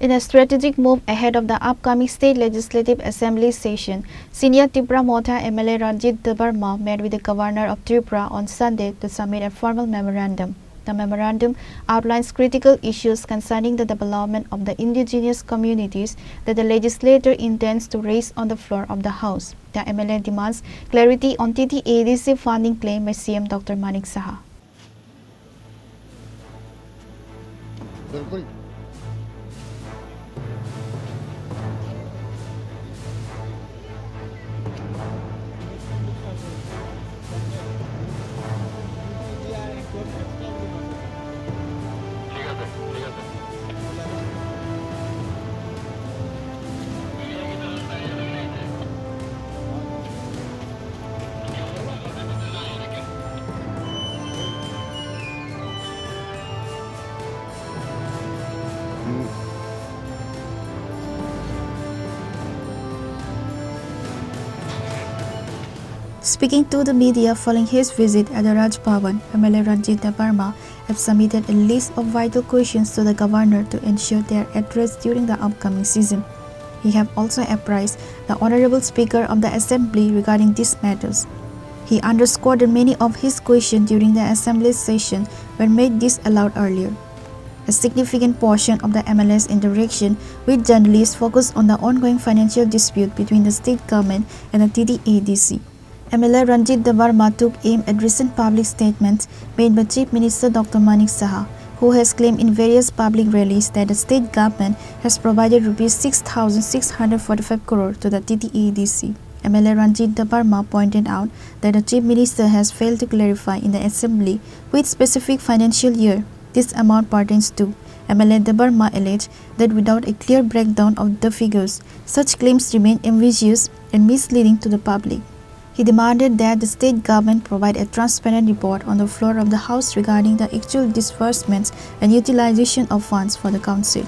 In a strategic move ahead of the upcoming State Legislative Assembly session, Senior Tipra Motha MLA Ranjit Debbarma met with the Governor of Tripura on Sunday to submit a formal memorandum. The memorandum outlines critical issues concerning the development of the indigenous communities that the legislator intends to raise on the floor of the House. The MLA demands clarity on TTAADC funding claim by CM Dr. Manik Saha. Speaking to the media following his visit at the Raj Bhavan, MLA Ranjit Debbarma have submitted a list of vital questions to the governor to ensure they are addressed during the upcoming season. He have also apprised the Honorable Speaker of the Assembly regarding these matters. He underscored that many of his questions during the Assembly session were made disallowed earlier. A significant portion of the MLA's interaction with journalists focused on the ongoing financial dispute between the state government and the TTAADC. MLA Ranjit Debbarma took aim at recent public statements made by Chief Minister Dr. Manik Saha, who has claimed in various public rallies that the state government has provided Rs 6,645 crore to the TTAADC. MLA Ranjit Debbarma pointed out that the Chief Minister has failed to clarify in the Assembly which specific financial year this amount pertains to. MLA Debarma alleged that without a clear breakdown of the figures, such claims remain ambiguous and misleading to the public. He demanded that the state government provide a transparent report on the floor of the House regarding the actual disbursements and utilization of funds for the Council.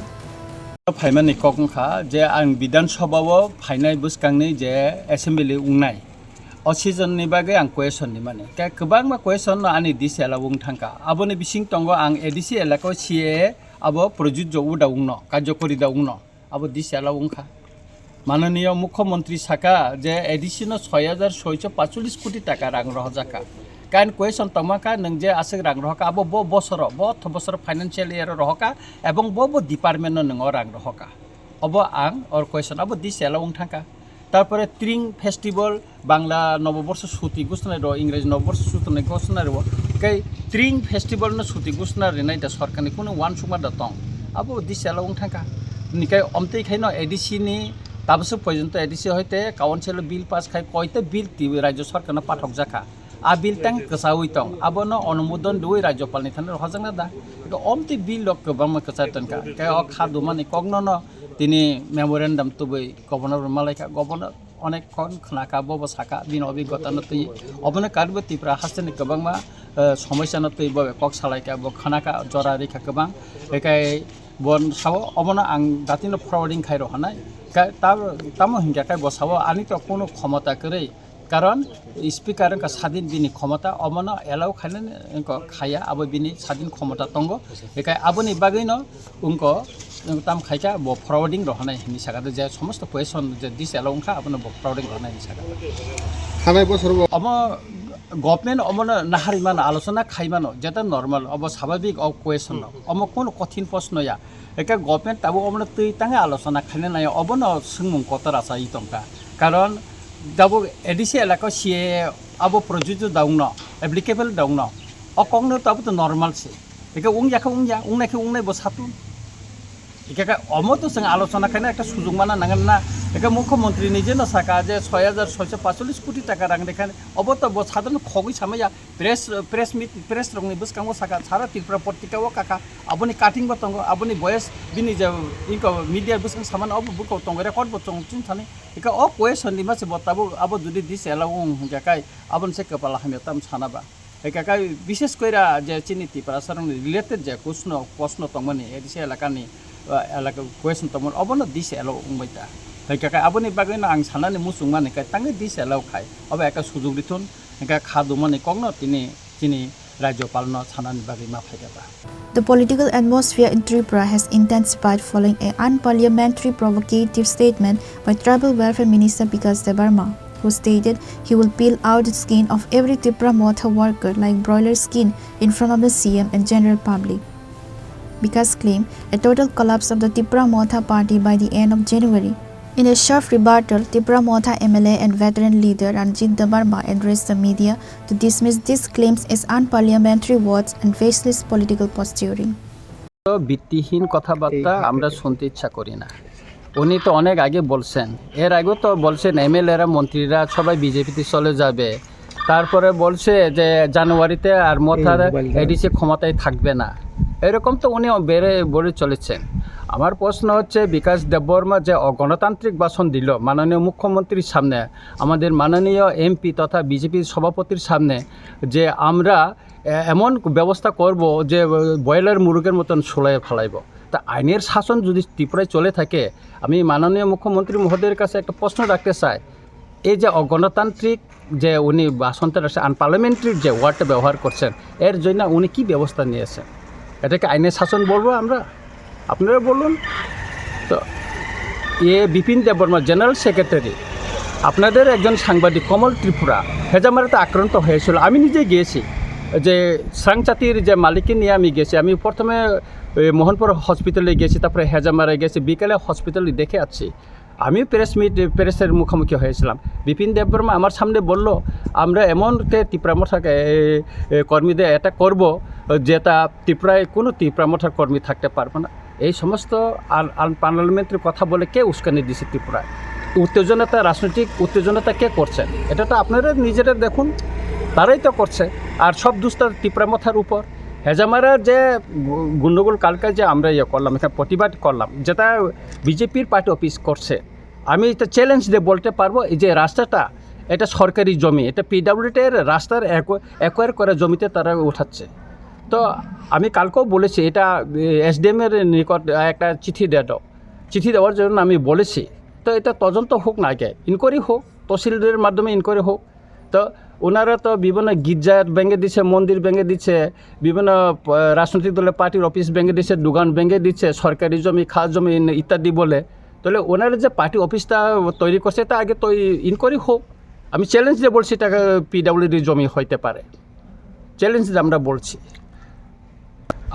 फाइमानि कखा जे आं विधान सभायाव फाइनाय बुसखांनि जे assembly उंनाय अ सिजननि बागै आं क्वेश्चननि माने का गोबां मा question आनि दिसेला उं थांका आबोनि बिसिं तंगो आं एडिसि एलाको सीए आबो प्रजुज्य उदा उंनो कार्यकरी दा उंनो आबो दिसेला उंखा माननीय मुख्यमंत्री साका जे एडिशनो 6,645 कोटी टाका रां रहजाका कान क्वेश्चन तमाका नों जे आसे रां रहका अब बो बसर फाइनेंशियल इयर रहका एवं बो डिपार्टमेंट नों रां रहका अब आं और क्वेश्चन अब दिसेला उं थांका तारपरे त्रिंग फेस्टिवल बांग्ला नवबर्ष छुटी घोषणा रो इंग्रेजी नवबर्ष छुटी घोषणा रो कै त्रिंग फेस्टिवल न छुटी घोषणा रेनाय दा सरकारनि कुनो वान सुमा दा तंग अब दिसेला उं थांका निकाय अमते खैनो एडिसि नि ताबसो पर्यन्त एडिसि हयते काउन्सिल बिल पास खाय कयते बिल ति राज्य सरकारना पाठक जाखा आ बिल तां कसावै तंग आबनो अनुमोदन दुइ राज्यपालनि थाने हजांना दा अमते बिल लक गोबां कसायतनका काय अ खादुमानि कग्नन तिनि मेमोरेंडम तुबै गवर्नर मालायका गवर्नर अनेक खन खनाका बब साका बिन अभिज्ञता नतै अबनो कारबो तिप्रा हासनि गोबांमा समस्या नतै बबे कक सालायका ब खनाका जरा रेखा गोबां बेकाय बन साव अबनो आं दातिनो फरवार्डिंग खाइरो हनाय तामो हिंगा काय बसाव आनि त कोनो क्षमता करे कारण स्पीकर का स्वाधीन बिनि क्षमता अमनो एलाउ खायन खाया अब बिनि स्वाधीन क्षमता तंगो बेकाय आबोनि बागैनो उनको ताम खायका ब फरवार्डिंग रहनाय हिनि सागा जे समस्त क्वेश्चन जे दिस एलाउ खा आबनो ब फरवार्डिंग रहनाय सागा खानाय बसर अब गभर्नमेंट अमनो नाहारिमान आलोचना खाइमानो जेता नर्माल अब स्वाभाविक अब क्वेश्चन अम कोनो कठिन प्रश्न या एका गभर्नमेंट ताबो अमनो तै तांगे आलोचना खाने नाय अबनो सुंगमुं कतरा साइ तंका कारण दाबो एडिसि एलाको सीए अब प्रजुज्य दाउनो एप्लीकेबल दाउनो अ कंगनो ताबो त नर्माल से एका उंजाखौ उंजा उंनायखौ उंनाय बसातु एका अमतो संग आलोचना खाने एक सुजुग माना नांगन ना एका मुख्यमंत्री निजे न साका जे 6,645 कोटी टाका रां देखाने अब त बसादन खगै सामया प्रेस रंगनि बसकांगो साका सारा त्रिपुरा पत्रिकाओ काका अबनि काटिंग बतंगो अबनि वॉइस बिनि जे इनको मीडिया बसकां सामान अब बुको तंग रेकॉर्ड बतंग चिन थाने एका अ क्वेश्चन नि मासे बताबो अब जुदि दिस एलाउ गाकाय अबन से कपाला हामी तम छानाबा एका काय विशेष कइरा जे चिनि त्रिपुरा सरंग रिलेटेड जे प्रश्न तंगनि एदिसे एलाकानि एलाका क्वेश्चन तमन अबन दिस एलाउ उंबायता एका अबनि बागैनो आं सानानि मुसुं माने काय तांगे दिस एलाउ खाय अब एका सुजुग दिथुन एका खादुमनि कग्न तिनि राज्यपाल न सानानि बागै मा फायदाबा The political atmosphere in Tripura has intensified following an unparliamentary provocative statement by Tribal Welfare Minister Debbarma, who stated he will peel out the skin of every Tipra Motha worker like broiler skin in front of the CM and general public. Because claimed a total collapse of the Tipra Motha party by the end of January. In a sharp rebuttal, Tipra Motha MLA and veteran leader Ranjit Debbarma addressed the media to dismiss these claims as unparliamentary words and faceless political posturing. ভিত্তিহীন কথাবার্তা আমরা শুনতে ইচ্ছা করি না উনি তো অনেক আগে বলছেন এর আগে তো বলছেন এমএলএরা মন্ত্রীরা সবাই বিজেপিতে চলে যাবে তারপরে বলছে যে জানুয়ারিতে আর মথার এডিসি ক্ষমতায় থাকবে না এরকম তো উনি বলে চলেছেন আমার প্রশ্ন হচ্ছে বিকাশ দেববর্মা যে গণতান্ত্রিক ভাষণ দিল মাননীয় মুখ্যমন্ত্রীর সামনে আমাদের মাননীয় এমপি তথা বিজেপির সভাপতির সামনে যে আমরা এমন ব্যবস্থা করব যে ব্রয়লার মুরগের মতন সোলায় ফেলাইব তা আইনের শাসন যদি ত্রিপুরায় চলে থাকে আমি মাননীয় মুখ্যমন্ত্রী মহোদয়ের কাছে একটা প্রশ্ন রাখতে চাই এই যে অগণতান্ত্রিক যে উনি ভাষণটা আনপার্লামেন্টারি যে ওয়ার্ডটা ব্যবহার করছেন এর জন্য উনি কি ব্যবস্থা নিয়েছেন এটাকে আইনের শাসন বলবো আমরা আপনারা বলুন তো বিপিন দেববর্মা জেনারেল সেক্রেটারি আপনাদের একজন সাংবাদিক কমল ত্রিপুরা হেজামারাতে আক্রান্ত হয়েছিল আমি নিজে গিয়েছি যে সাংচাতির যে মালিককে নিয়ে আমি গেছি আমি প্রথমে মোহনপুর হসপিটালে গেছি তারপরে হেজামারায় গেছি বিকেলে হসপিটালে দেখে আসছি আমি প্রেসের মুখোমুখি হয়েছিলাম বিপিন দেববর্মা আমার সামনে বলল আমরা এমনকে ত্রিপুরা মথাকে কর্মীদের এটা করব যেটা ত্রিপুরায় কোনো ত্রিপুরা মথার কর্মী থাকতে পারবে না এই সমস্ত পার্লামেন্টের কথা বলে কে উস্কানি দিছে ত্রিপুরায় উত্তেজনতা রাজনৈতিক উত্তেজনতা কে করছেন এটা তো আপনারা নিজেরা দেখুন তারাই তো করছে আর সব দুষ্টা ত্রিপুরা মথার উপর হেজামারার যে গণ্ডগোল কালকে যে আমরা করলাম এখানে প্রতিবাদ করলাম যেটা বিজেপির পার্টি অফিস করছে আমি এটা চ্যালেঞ্জ দিয়ে বলতে পারবো এই যে রাস্তাটা এটা সরকারি জমি এটা পিডব্লিউডির রাস্তার অ্যাকোয়ার করা জমিতে তারা উঠাচ্ছে তো আমি কালকেও বলেছি এটা এসডিএমের নিকট একটা চিঠি দেওয়ার জন্য আমি বলেছি তো এটা তদন্ত হোক না আগে ইনকোয়ারি হোক তহসিলদারের মাধ্যমে ইনকোয়ারি হোক তো ওনারা তো বিভিন্ন গির্জার ভেঙে দিচ্ছে মন্দির ভেঙে দিচ্ছে বিভিন্ন রাজনৈতিক দলের পার্টির অফিস ভেঙে দিচ্ছে দোকান ভেঙে দিচ্ছে সরকারি জমি খাস জমি ইত্যাদি বলে তাহলে ওনারা যে পার্টি অফিসটা তৈরি করছে তা আগে তো ইনকোয়ারি হোক আমি চ্যালেঞ্জ দিয়ে বলছি এটা পিডব্লিউডি জমি হইতে পারে চ্যালেঞ্জ আমরা বলছি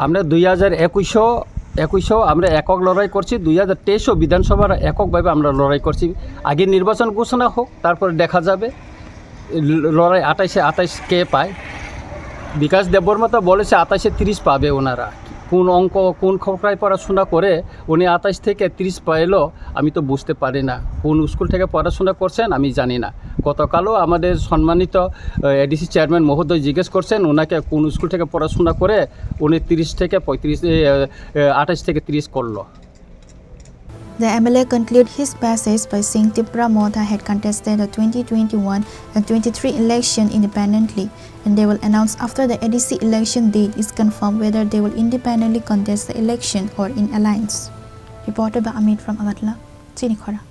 আমরা 2021 আমরা একক লড়াই করছি 2023 বিধানসভার এককভাবে আমরা লড়াই করছি আগে নির্বাচন ঘোষণা হোক তারপর দেখা যাবে লড়াই 28 কে পায় বিকাশ দেববর্মা তো বলেছে 28-30 পাবে ওনারা কোন অঙ্ক কোন খবরায় পড়াশোনা করে উনি 28 থেকে 30 পাইলো আমি তো বুঝতে পারি না কোন স্কুল থেকে পড়াশোনা করছেন আমি জানি না গতকালও আমাদের সম্মানিত এডিসি চেয়ারম্যান মহোদয় জিজ্ঞেস করছেন ওনাকে কোন স্কুল থেকে পড়াশোনা করে উনি 30 থেকে 28 থেকে 30 করলো The MLA concluded his passage by saying Tipra Motha had contested the 2021 and 23 election independently, and they will announce after the ADC election date is confirmed whether they will independently contest the election or in alliance. Reported by Amit from Agatla, Chini, Khorang.